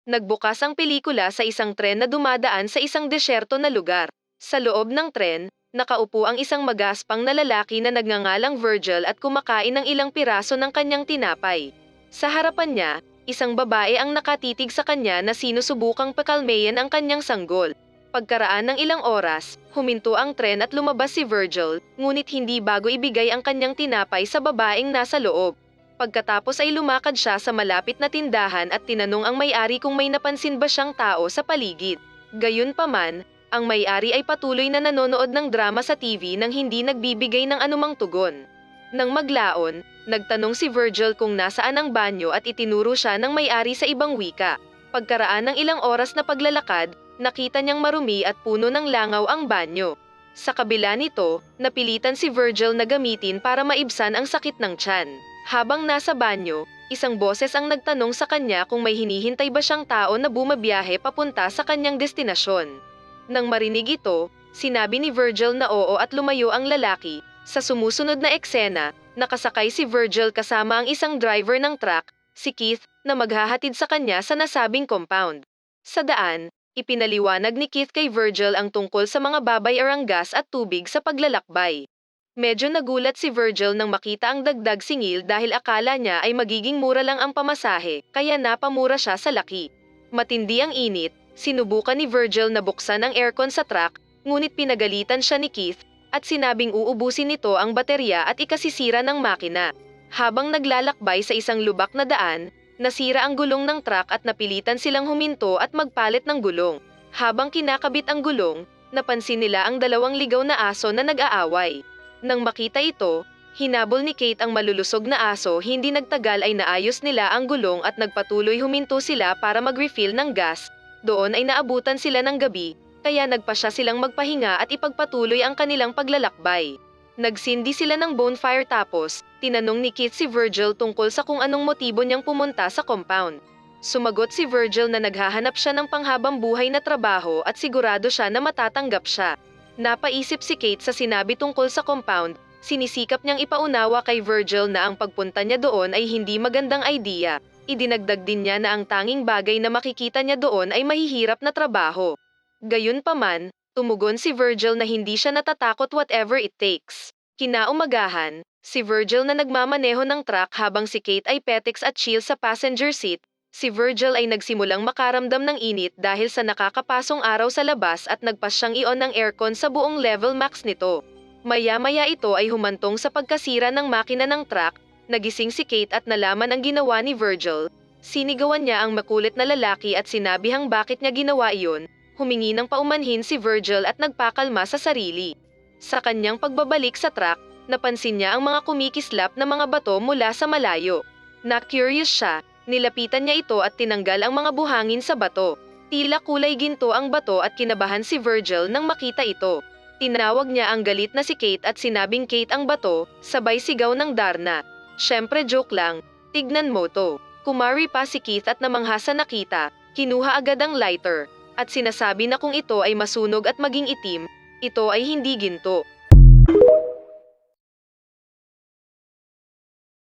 Nagbukas ang pelikula sa isang tren na dumadaan sa isang desyerto na lugar. Sa loob ng tren, nakaupo ang isang magaspang na lalaki na nagngangalang Virgil at kumakain ng ilang piraso ng kanyang tinapay. Sa harapan niya, isang babae ang nakatitig sa kanya na sinusubukang pakalmayan ang kanyang sanggol. Pagkaraan ng ilang oras, huminto ang tren at lumabas si Virgil, ngunit hindi bago ibigay ang kanyang tinapay sa babaeng nasa loob. Pagkatapos ay lumakad siya sa malapit na tindahan at tinanong ang may-ari kung may napansin ba siyang tao sa paligid. Gayunpaman, ang may-ari ay patuloy na nanonood ng drama sa TV nang hindi nagbibigay ng anumang tugon. Nang maglaon, nagtanong si Virgil kung nasaan ang banyo at itinuro siya ng may-ari sa ibang wika. Pagkaraan ng ilang oras na paglalakad, nakita niyang marumi at puno ng langaw ang banyo. Sa kabila nito, napilitan si Virgil na gamitin para maibsan ang sakit ng tiyan. Habang nasa banyo, isang boses ang nagtanong sa kanya kung may hinihintay ba siyang tao na bumabiyahe papunta sa kanyang destinasyon. Nang marinig ito, sinabi ni Virgil na oo at lumayo ang lalaki. Sa sumusunod na eksena, nakasakay si Virgil kasama ang isang driver ng truck, si Keith, na maghahatid sa kanya sa nasabing compound. Sa daan, ipinaliwanag ni Keith kay Virgil ang tungkol sa mga babayarang gas at tubig sa paglalakbay. Medyo nagulat si Virgil nang makita ang dagdag singil dahil akala niya ay magiging mura lang ang pamasahe, kaya napamura siya sa laki. Matindi ang init, sinubukan ni Virgil na buksan ang aircon sa truck, ngunit pinagalitan siya ni Keith, at sinabing uubusin nito ang baterya at ikasisira ng makina. Habang naglalakbay sa isang lubak na daan, nasira ang gulong ng truck at napilitan silang huminto at magpalit ng gulong. Habang kinakabit ang gulong, napansin nila ang dalawang ligaw na aso na nag-aaway. Nang makita ito, hinabol ni Kate ang malulusog na aso. Hindi nagtagal ay naayos nila ang gulong at nagpatuloy huminto sila para mag-refill ng gas. Doon ay naabutan sila ng gabi, kaya nagpasya silang magpahinga at ipagpatuloy ang kanilang paglalakbay. Nagsindi sila ng bonfire tapos, tinanong ni Keith si Virgil tungkol sa kung anong motibo niyang pumunta sa compound. Sumagot si Virgil na naghahanap siya ng panghabang buhay na trabaho at sigurado siya na matatanggap siya. Napaisip si Kate sa sinabi tungkol sa compound, sinisikap niyang ipaunawa kay Virgil na ang pagpunta niya doon ay hindi magandang idea. Idinagdag din niya na ang tanging bagay na makikita niya doon ay mahihirap na trabaho. Gayunpaman, tumugon si Virgil na hindi siya natatakot whatever it takes. Kinaumagahan, si Virgil na nagmamaneho ng truck habang si Kate ay petiks at chill sa passenger seat. Si Virgil ay nagsimulang makaramdam ng init dahil sa nakakapasong araw sa labas at nagpas siyang i-on ng aircon sa buong level max nito. Maya-maya ito ay humantong sa pagkasira ng makina ng truck. Nagising si Kate at nalaman ang ginawa ni Virgil. Sinigawan niya ang makulit na lalaki at sinabihang bakit niya ginawa iyon. Humingi ng paumanhin si Virgil at nagpakalma sa sarili. Sa kanyang pagbabalik sa truck, napansin niya ang mga kumikislap na mga bato mula sa malayo. Na-curious siya. Nilapitan niya ito at tinanggal ang mga buhangin sa bato. Tila kulay ginto ang bato at kinabahan si Virgil nang makita ito. Tinawag niya ang galit na si Kate at sinabing Kate ang bato, sabay sigaw ng Darna. Syempre joke lang, tignan mo to. Kumari pa si Keith at namangha sa nakita, kinuha agad ang lighter, at sinasabi na kung ito ay masunog at maging itim, ito ay hindi ginto.